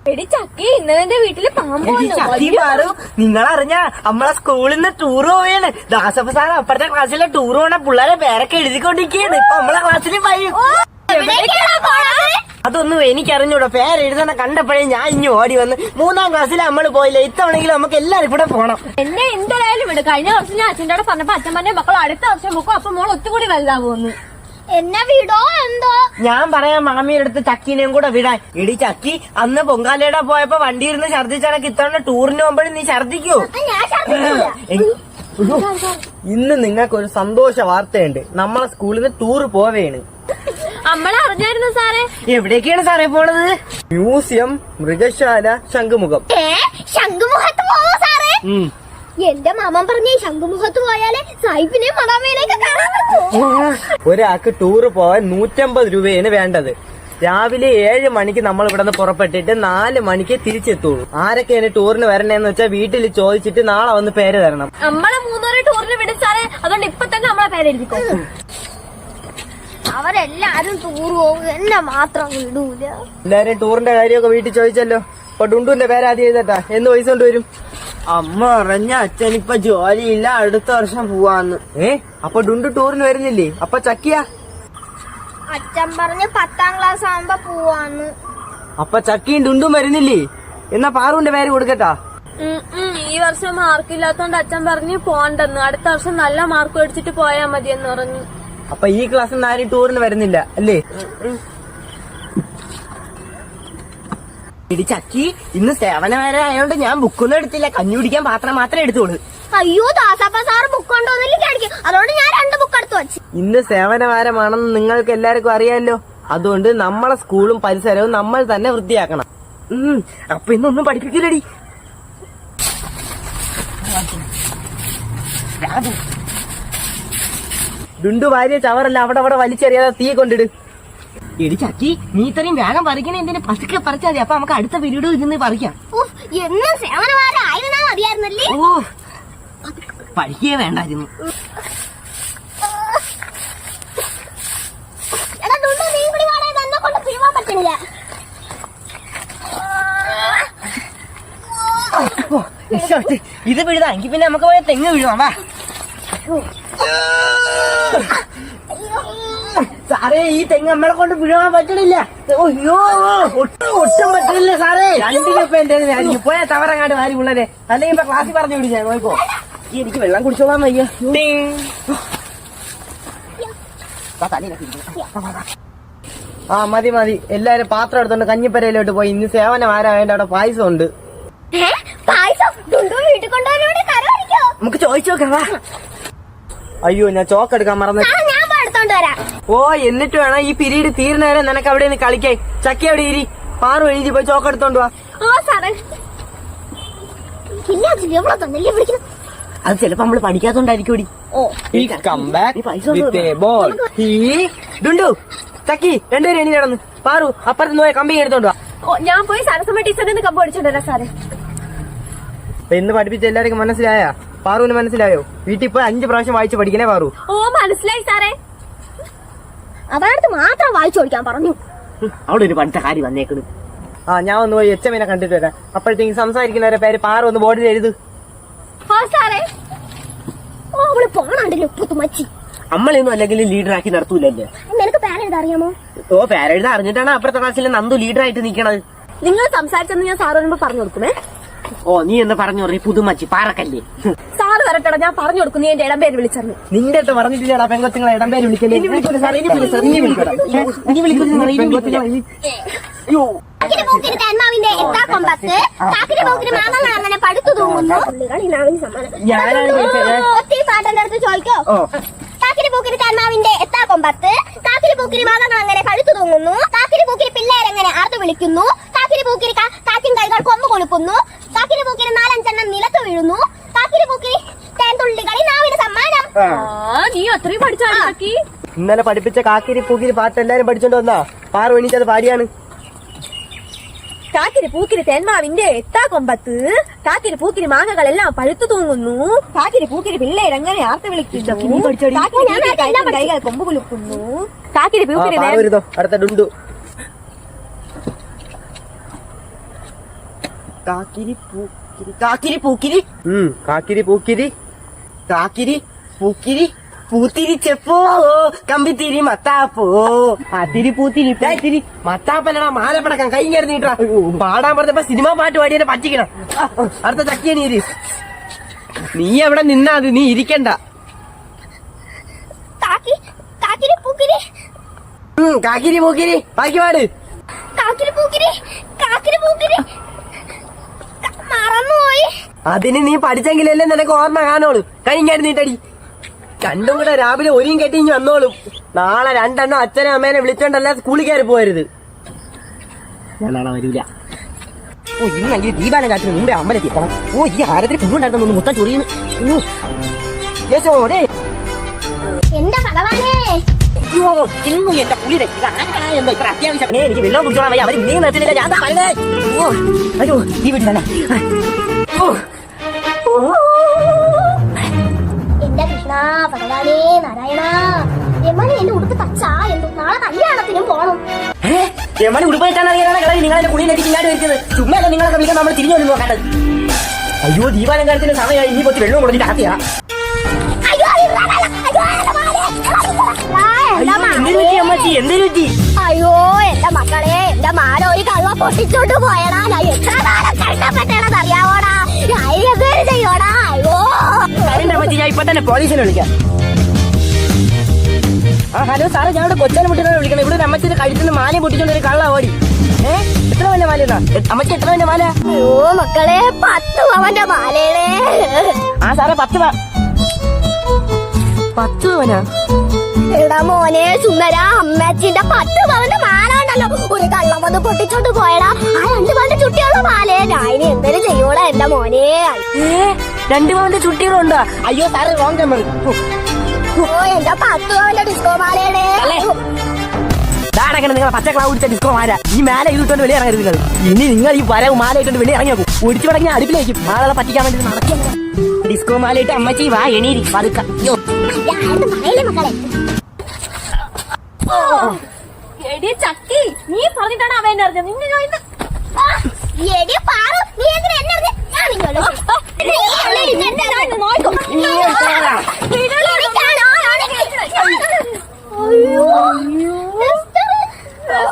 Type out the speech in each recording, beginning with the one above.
എടി ചക്കി ഇന്നലെ വീട്ടില് പാമ്പ് നിങ്ങളറിഞ്ഞ നമ്മളെ സ്കൂളിൽ നിന്ന് ടൂർ പോവുകയാണ്. ദാസപ്പ സാർ അപ്പുറത്തെ ക്ലാസ്സിലെ ടൂർ പോണ പിള്ളേരെ പേരൊക്കെ എഴുതിക്കൊണ്ടിരിക്കുകയാണ്. ഇപ്പൊ നമ്മളെ ക്ലാസ്സിൽ അതൊന്നും എനിക്കറിഞ്ഞൂടോ. പേരെഴുതണ കണ്ടപ്പോഴേ ഞാൻ ഇനി ഓടി വന്ന് 3ാം ക്ലാസ്സിൽ നമ്മൾ പോയില്ല. ഇത്തവണെങ്കിലും നമുക്ക് എല്ലാരും കൂടെ പോണം. എന്നെ എന്തായാലും വിട്. കഴിഞ്ഞ വർഷം ഞാൻ അച്ഛൻ്റെ പറഞ്ഞപ്പോ അച്ഛൻ പറഞ്ഞ മക്കൾ അടുത്ത വർഷം പോക്കും. അപ്പൊ മോൾ ഒത്തുകൂടി വലുതാവുന്നു. എന്നെ വിടോ എന്തോ. ഞാൻ പറയാം മാമിയുടെ അടുത്ത് ചക്കീനെയും കൂടെ വിടാൻ. ഇടി ചക്കി അന്ന് പൊങ്കാലയുടെ പോയപ്പോ വണ്ടി ഇരുന്ന് ഛർദിച്ചാണക്ക് ഇത്തവണ ടൂറിന് പോകുമ്പോഴും നീ ഛർദിക്കോ? ഇന്ന് നിങ്ങൾക്കൊരു സന്തോഷ വാർത്തയുണ്ട്. നമ്മളെ സ്കൂളിൽ നിന്ന് ടൂർ പോവേണ്. നമ്മളറിഞ്ഞായിരുന്നു സാറേ. എവിടേക്കാണ് സാറേ പോണത്? മ്യൂസിയം, മൃഗശാല, ശംഖുമുഖം. ശംഖുമുഖത്ത് പോവോ സാറേ? എന്റെ മാമൻ പറഞ്ഞ ശംഖുമുഖത്ത് പോയാലേ സായിപ്പിനെ മദാമയിലേക്ക് കാണാൻ പറ്റൂ. ഒരാൾക്ക് ടൂർ പോവാൻ 150 രൂപയാണ് വേണ്ടത്. രാവിലെ 7 മണിക്ക് നമ്മൾ ഇവിടെ നിന്ന് പുറപ്പെട്ടിട്ട് 4 മണിക്ക് തിരിച്ചെത്തുള്ളൂ. ആരൊക്കെയാണ് ടൂറിന് വരണേന്ന് വെച്ചാൽ വീട്ടിൽ ചോദിച്ചിട്ട് നാളെ വന്ന് പേര് തരണം. നമ്മളെ 3 പേരെ ടൂറിന് വിടും സാറേ. അതുകൊണ്ട് ഇപ്പൊ തന്നെ നമ്മളെ പേരെഴുതിക്കോ. അവരെല്ലാരും ടൂർ പോകും, എന്നെ മാത്രം വിടൂല. എല്ലാരും ടൂറിന്റെ കാര്യമൊക്കെ വീട്ടിൽ ചോദിച്ചല്ലോ. അപ്പൊ ഡുണ്ടുവിന്റെ പേര് ആദ്യം എഴുതട്ടാ. എന്ന് പൈസ കൊണ്ടുവരും? അമ്മ പറഞ്ഞ അച്ഛനിപ്പൊ ജോലിയില്ല, അടുത്ത വർഷം പോവാന്ന്. അപ്പൊ ഡുണ്ടു ടൂറിന് വരുന്നില്ലേ? അപ്പൊ ചക്കിയാ? അച്ഛൻ പറഞ്ഞ് 10ാം ക്ലാസ് ആവുമ്പോ പോവാന്ന്. അപ്പൊ ചക്കിയും ഡുണ്ടും വരുന്നില്ലേ? എന്നാ പാറുവിന്റെ പേര് കൊടുക്കട്ടാ. ഈ വർഷം മാർക്കില്ലാത്തോണ്ട് അച്ഛൻ പറഞ്ഞു പോണ്ടെന്ന്. അടുത്ത വർഷം നല്ല മാർക്ക് മേടിച്ചിട്ട് പോയാ മതിയെന്ന് പറഞ്ഞു. അപ്പൊ ഈ ക്ലാസ്സിൽ നിന്ന് ആരും ടൂറിന് വരുന്നില്ല അല്ലേ? ഇടി ചക്കി, ഇന്ന് സേവന വരെ ആയതുകൊണ്ട് ഞാൻ ബുക്കൊന്നും എടുത്തില്ല. കഞ്ഞി കുടിക്കാൻ പാത്രം മാത്രമേ എടുത്തോളൂ. അയ്യോ ദാസപ്പ സാറ് ബുക്ക് കൊണ്ടുവന്നില്ല. അതുകൊണ്ട് ഞാൻ 2 ബുക്ക് എടുത്തു വെച്ചു. ഇന്ന് സേവനവാരമാണെന്ന് നിങ്ങൾക്ക് എല്ലാവർക്കും അറിയാമല്ലോ. അതുകൊണ്ട് നമ്മളെ സ്കൂളും പരിസരവും നമ്മൾ തന്നെ വൃത്തിയാക്കണം. അപ്പൊ ഇന്നൊന്നും പഠിപ്പിക്കില്ലടി. ഡുണ്ടു ഭാര്യ ചവറല്ല അവിടെ വലിച്ചെറിയാതെ തീ കൊണ്ടിട്. എടി ചക്കി, നീ ഇത്രയും വേഗം പറിക്കണേ എന്തിനാ? പതുക്കെ പറിച്ചാൽ മതി. അപ്പൊ നമുക്ക് അടുത്ത പീരീഡ് ഇരുന്ന് പറിക്കാം. ഓ, പഠിക്കേ വേണ്ടായിരുന്നു. ഇത് പിഴുതാ എങ്കിൽ പിന്നെ നമുക്ക് പോയ തെങ്ങ് വീഴുവാ. വാ സാറേ, ഈ തെങ്ങ് നമ്മളെ കൊണ്ട് വീഴാൻ പറ്റണില്ല. അയ്യോ, ഒട്ടും പറ്റില്ല സാറേ. 2 രൂപ എന്റെ പോയാ തവറങ്ങാട് വാരി പിള്ളേരെ. അല്ലെങ്കിൽ ഇപ്പൊ ക്ലാസ്സിൽ പറഞ്ഞു വിടിച്ചാ. നോക്കോ, എനിക്ക് വെള്ളം കുടിച്ചോളാൻ വയ്യ. ആ മതി. എല്ലാരും പാത്രം എടുത്തോണ്ട് കഞ്ഞിപ്പരയിലോട്ട് പോയി. ഇന്ന് സേവനം ആരാ വേണ്ട? അവിടെ പായസം ഉണ്ട്. നമുക്ക് ചോദിച്ചു നോക്കാം. അയ്യോ, ഞാൻ ചോക്ക് എടുക്കാൻ മറന്നു. ഓ, എന്നിട്ട് വേണം ഈ പിരീഡ് തീർന്ന വരെ നിനക്ക് അവിടെ നിന്ന് കളിക്കായി. ചക്കി അവിടെ ഇരി. പാറു എഴുതി പോയി ചോക്ക് എടുത്തോണ്ട് വാ. അത് ചിലപ്പോ നമ്മള് പഠിക്കാത്തോണ്ടായിരിക്കും. ഡുണ്ടു ചക്കി 2 പേരും എണി നടന്നു. പാറു അപ്പുറത്ത് പോയ കമ്പി എടുത്തോണ്ട് വാ. ഞാൻ പോയി സരസമ്മ ടീച്ചറിന് കമ്പ് അടിച്ചോണ്ടരാ സാറേ. ഇന്ന് പഠിപ്പിച്ച എല്ലാവർക്കും മനസ്സിലായ? പാറുവിന് മനസ്സിലായോ? വീട്ടിൽ പോയി 5 പ്രാവശ്യം വായിച്ച് പഠിക്കണേ പാറു. ഓ, മനസ്സിലായി സാറേ. അവരടുത്ത് മാത്രം വായിച്ചു കൊടുക്കാൻ പറഞ്ഞു. അവിടെ ഒരു പഠിത്ത കാര്യം വന്നേക്കുന്നു. ഞാൻ ഒന്ന് പോയി എച്ചമ്മനെ കണ്ടിട്ട് വരാം. അപ്പോഴത്തേക്ക് സംസാരിക്കുന്നവരെ പേര് പാറു ഒന്ന് ബോർഡിൽ എഴുതു. നമ്മളൊന്നും അല്ലെങ്കിൽ ലീഡറാക്കി നടത്തൂലല്ലേ? നിനക്ക് പേരെഴുതാ അറിയാമോ? ഓ, പേരെഴുതാ അറിഞ്ഞിട്ടാണ് അപ്പുറത്തെ ക്ലാസ്സിൽ നന്ദു ലീഡറായിട്ട് നിക്കണത്. നിങ്ങൾ സംസാരിച്ചെന്ന് ഞാൻ സാറ് വരുമ്പോ പറഞ്ഞു കൊടുക്കുമേ. ഓ, നീ എന്ന് പറഞ്ഞു പറയും പുതുമച്ചി പാറക്കല്ലേ. സാറ് വരട്ടെടാ, ഞാൻ പറഞ്ഞു കൊടുക്കും. നീ എന്റെ ഇടം പേര് വിളിച്ചറിഞ്ഞു. നിന്റെ അടുത്ത് പറഞ്ഞിട്ടില്ലടാ പെങ്കൊച്ചുങ്ങളെ ഇടം പേര് വിളിക്കല്ലേ. ചോദിക്കോ? കാക്കിരി പൂക്കിരി തന്മാവിന്റെ എത്താ കൊമ്പത്ത്, കാക്കിരി പൂക്കിരി മാതങ്ങൾ അങ്ങനെ കഴുത്തു തൂങ്ങുന്നു, കാക്കിരി പൂക്കിരി പിള്ളേരെങ്ങനെ ആർത്തു വിളിക്കുന്നു, കാക്കിരി പൂക്കിരി കാക്കിൻ കൈകൾ കൊമ്പ് കൊളുക്കുന്നു, കാക്കിരി പൂക്കിരി 4-5 നിലത്ത് വീഴുന്നു, കാക്കിരി പൂക്കിരി തേൻതുള്ളികളിൽ നാവിന് സമ്മാനം. നീ അത്രയും പഠിച്ചാക്കി. ഇന്നലെ പഠിപ്പിച്ച കാക്കിരി പൂക്കിരി പാട്ട് എല്ലാരും പഠിച്ചോണ്ട് വന്നാ? പാറു എണീച്ചത് ഭാര്യയാണ്. കാക്കിരി പൂക്കിരി തേന്മാവിന്റെ എത്താ കൊമ്പത്ത്, കാക്കിരി പൂക്കിരി മാങ്ങകളെല്ലാം പഴുത്തു തൂങ്ങുന്നു, കാക്കിരി പൂക്കിരി പിള്ളേരെങ്ങനെ ആർത്ത് വിളിക്കുന്നു, കൈകൾ കൊമ്പ് കുലുക്കുന്നു, കാക്കിരി പൂക്കിരി അടുത്ത ഡുണ്ടു. കാക്കിരി പൂക്കിരി കാക്കിരി പൂക്കിരി കാക്കിരി പൂക്കിരി പൂത്തിരി ചെപ്പോ കമ്പിത്തിരി മത്താപ്പോ അതിരി പൂത്തിരി പൂത്തിരി മത്താപ്പല്ലടാ മാലപ്പടക്കാം കൈ കരുന്നിട്ടാ പാടാൻ പറഞ്ഞപ്പോ സിനിമ പാട്ട് പാടിയെ പറ്റിക്കണം. അടുത്ത ചക്കിയ നീ എവിടെ നിന്നാ അത് നീ ഇരിക്കണ്ട. കാക്കിരി പൂക്കിരി കാക്കിരി പൂക്കിരി ബാക്കി പാട്. കാക്കിരി പൂക്കിരി മറന്നുപോയി. അതിന് നീ പഠിച്ചെങ്കിലല്ലേ നിനക്ക് ഓർമ്മ കാണുള്ളൂ. കഴിഞ്ഞായിരുന്നീട്ടടി രണ്ടും കൂടെ രാവിലെ ഒരിയും കെട്ടി ഇനി വന്നോളും. നാളെ രണ്ടെണ്ണം അച്ഛനും അമ്മേനെ വിളിച്ചോണ്ടല്ല സ്കൂളിൽ കയറി പോകരുത്. ഞാൻ നാളെ വരൂല. ഓ ഇന്നെങ്കിൽ ദീപാനം കാട്ടിന് മുമ്പേ അമ്പലത്തിക്കണം. ഓ ഈ ഹാരത്തിൽ പുണ്ണുണ്ടായിരുന്നു മുത്തം ചൊറിയുന്നു. എന്റെ ഭഗവാനേ, അയ്യോ ഇന്നും എന്റെ പുള്ളിയുടെ എന്തോ ഇത്ര അത്യാവശ്യം എനിക്ക് വെള്ളം കുടിച്ചോളാൻ വയ്യ. അവര് നീ നിർത്തില്ല. ഞാൻ പറയുന്നേ. ഓ അയ്യോ ഈ വീട്ടിലല്ല. എന്റെ കൃഷ്ണ ഭഗവാനേ നാരായണ, യമനെ എന്റെ ഉടുപ്പ് തച്ചാ എന്തു നാളെ കല്യാണത്തിനും പോണം. യമന് ഉടുപ്പായിട്ടാണ് നിങ്ങൾ എന്റെ കുളിയിലേക്ക് ഇങ്ങാട്ട് വരുന്നത്. ചുമ്മാ നിങ്ങളൊക്കെ വിളിക്കാൻ നമ്മൾ തിരിഞ്ഞു വന്ന് നോക്കേണ്ടത്. അയ്യോ ദീപാലം കാര്യത്തിന് സമയമായി. ഇനി കുറച്ച് വെള്ളം കൊടുത്തിട്ട് ആക്കിയാ. അയ്യോ എന്റെ മക്കളെ, എന്റെ മാല ഒരു കള്ള പൊട്ടിച്ചോണ്ട് പോയടാ. ഞാൻ എത്ര കാലം കഷ്ടപ്പെട്ടത് അറിയാവോടാ. ചെയ്യോടാ. അയ്യോ ഞാൻ ഇപ്പൊ തന്നെ പോലീസിനെ വിളിക്കാം. ഹലോ സാറേ, ഞങ്ങളുടെ കൊച്ചാനെ മുട്ടിനെ വിളിക്കണം. ഇവിടെ ഒരു അമ്മച്ചിന്റെ കഴുത്തിന് മാല പൊട്ടിച്ചോണ്ട് ഒരു കള്ള ഓടി. എത്ര വലിയ മാല അമ്മച്ചി? എത്ര വലിയ മാല? അയ്യോ മക്കളെ, 10 പവന്റെ മാലയുടെ. സാറേ 10 പവനാ? എടാ മോനെ സുന്ദര, അമ്മച്ചിന്റെ 10 പവന്റെ മാല ഉണ്ടല്ലോ. ഒരു കള്ളം വന്ന് പൊട്ടിച്ചോണ്ട് പോയടാ. ആ 2 പവന്റെ ചുട്ടിയുള്ള മാലേ. ഞാൻ ഇനി എന്തെങ്കിലും ചെയ്യൂടാ എന്റെ മോനെ. 2 പവന്റെ ചുട്ടികളുണ്ടോ? അയ്യോ സാറേ റോങ് നമ്പർ. ഓ എന്റെ 10 പവന്റെ ഡിസ്കോ മാലയുടെ. നിങ്ങൾ പച്ച ക്ലാവ് കുടിച്ച ഡിസ്കോ മാല. ഈ മാല ഇട്ടുകൊണ്ട് വെളി ഇറങ്ങരുത് നിങ്ങൾ. ഇനി നിങ്ങൾ ഈ വരവ് മാല ഇട്ടുകൊണ്ട് വെളി ഇറങ്ങി നോക്കും. ഒടിച്ചു പടങ്ങി അടുപ്പിലേക്കും മാലകളെ പറ്റിക്കാൻ വേണ്ടി നടക്കുക. ഡിസ്കോ മാല ഇട്ട് അമ്മച്ചി വാ എണീരി പതുക്ക. മക്കളെ എടി ചക്കി, നീ പറഞ്ഞിട്ടാണ് അവൻ എന്നെ അറിഞ്ഞത്. നിന്നെ ഞാൻ എടി പാറു, നീ എന്തിനാ എന്നെ അറിഞ്ഞേ? ഞാൻ നിന്നോട്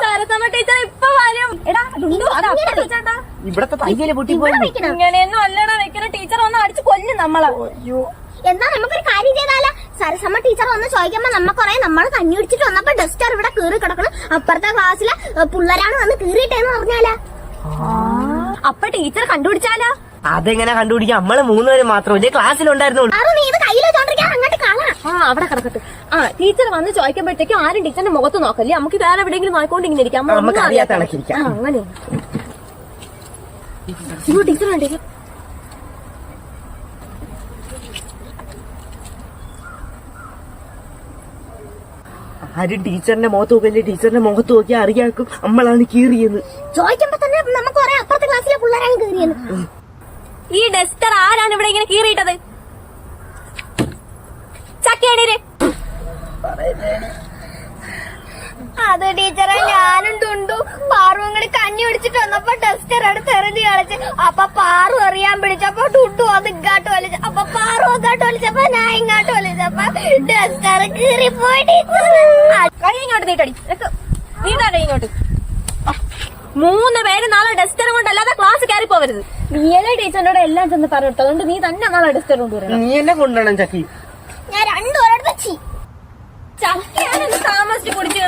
സരസമ്മ ടീച്ചർ ഇപ്പൊ വരും. എടാ ചേട്ടാ, ഇവിടത്തെ തയ്യല് പൊട്ടിപ്പോയി. ഇങ്ങനെയൊന്നും അല്ലടാ വെക്കുന്ന. ടീച്ചർ വന്ന് അടിച്ച് കൊല്ലും നമ്മളെ. എന്നാ നമുക്കൊരു കാര്യം ചെയ്താലോ? സരസമ്മ ടീച്ചർ വന്ന് ചോദിക്കുമ്പോ നമ്മൾ കഞ്ഞി പിടിച്ചിട്ട് വന്നപ്പോ ഡസ്റ്റർ ഇവിടെ കീറി കിടക്കണം. അപ്പുറത്തെ ക്ലാസ്സിലെ പിള്ളേരാണ് വന്ന് കീറിയിട്ടേന്ന് പറഞ്ഞാലോ? അപ്പൊ ടീച്ചർ കണ്ടുപിടിച്ചാലോ? അതെങ്ങനെ കണ്ടുപിടിക്കാം? നമ്മള് 3 പേര് മാത്രമല്ലേ ക്ലാസ്സിലുണ്ടായിരുന്നുള്ളൂ. നീ ഇത് കയ്യിൽ വെച്ചോണ്ടിരിക്കാൻ അങ്ങോട്ട് കാണാം. അവിടെ കിടക്കട്ടെ. ടീച്ചർ വന്ന് ചോദിക്കുമ്പോഴത്തേക്കും ആരും ടീച്ചറിന്റെ മുഖത്ത് നോക്കല്ലേ. നമുക്ക് വേറെ എവിടെയെങ്കിലും നോക്കിക്കൊണ്ട് ഇങ്ങനെ ഇരിക്കാം. നമുക്ക് അറിയാത്ത കണക്കിരിക്കാം. അങ്ങനെ ടീച്ചർ കണ്ടില്ല. ആരും ടീച്ചറിന്റെ മുഖത്ത് നോക്കല്ലേ. ടീച്ചറിന്റെ മുഖത്ത് നോക്കിയാൽ അറിയാക്കും നമ്മളാണ് കീറിയെന്ന്. ചോദിക്കുമ്പോ തന്നെ നമുക്ക് കുറെ അപ്പുറത്തെ ക്ലാസ്സിലെ പിള്ളേരാണ് കീറിയെന്ന്. ഈ ഡസ്റ്റർ ആരാണ് ഇവിടെ ഇങ്ങനെ കീറിയിട്ടത്? ചക്കേടീര്. അത് ടീച്ചറെ ഞാനും ടുണ്ടു പാറു അങ്ങോട്ട് കഞ്ഞി പിടിച്ചിട്ട് വന്നപ്പോ ഡസ്റ്റർ എടുത്ത് എറിഞ്ഞ് കളിച്ച്. അപ്പൊ പാറു എറിയാൻ പിടിച്ചപ്പോ ടുണ്ടു അത് ഇങ്ങോട്ട് വലിച്ചു. അപ്പൊ പാറു അങ്ങോട്ട് വലിച്ചപ്പോ ഞാൻ ഇങ്ങോട്ട് വലിച്ചപ്പോ ഡസ്റ്റർ കീറിപ്പോയി. കൈ ഇങ്ങോട്ട് നീട്ടടി. നീട്ടാ കൈ ഇങ്ങോട്ട്. 3 പേര് നാളെ ഡസ്റ്റർ കൊണ്ടല്ലാതെ ക്ലാസ് കയറി പോവരുത്. നീയല്ലേ ടീച്ചറിനോട് എല്ലാം ചെന്ന് പറഞ്ഞിട്ട്. അതുകൊണ്ട് നീ തന്നെ നാളെ ഡസ്റ്റർ കൊണ്ടുവരണം. നീ എന്നെ കൊണ്ടുവരണം ചക്കി. ഞാൻ 2 പേരെടുത്ത് വെച്ചി. ചക്കയാണെന്ന് താമസിച്ച് കുടിച്ചു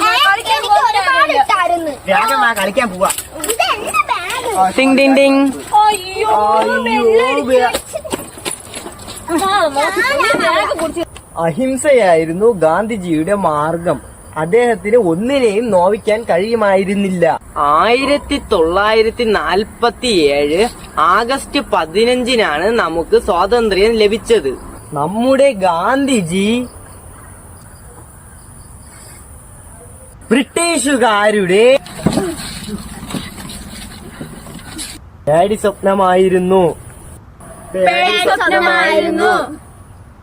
കളിക്കാൻ പോവാ. ഇതെന്റെ ബാഗ്. ടിങ് ടിങ് ടിങ്. അയ്യോ അഹിംസയായിരുന്നു ഗാന്ധിജിയുടെ മാർഗം. അദ്ദേഹത്തിന് ഒന്നിനെയും നോവിക്കാൻ കഴിയുമായിരുന്നില്ല. 1947 ആഗസ്റ്റ് 15 നമുക്ക് സ്വാതന്ത്ര്യം ലഭിച്ചത്. നമ്മുടെ ഗാന്ധിജി ബ്രിട്ടീഷുകാരുടെ പേടി സ്വപ്നമായിരുന്നു.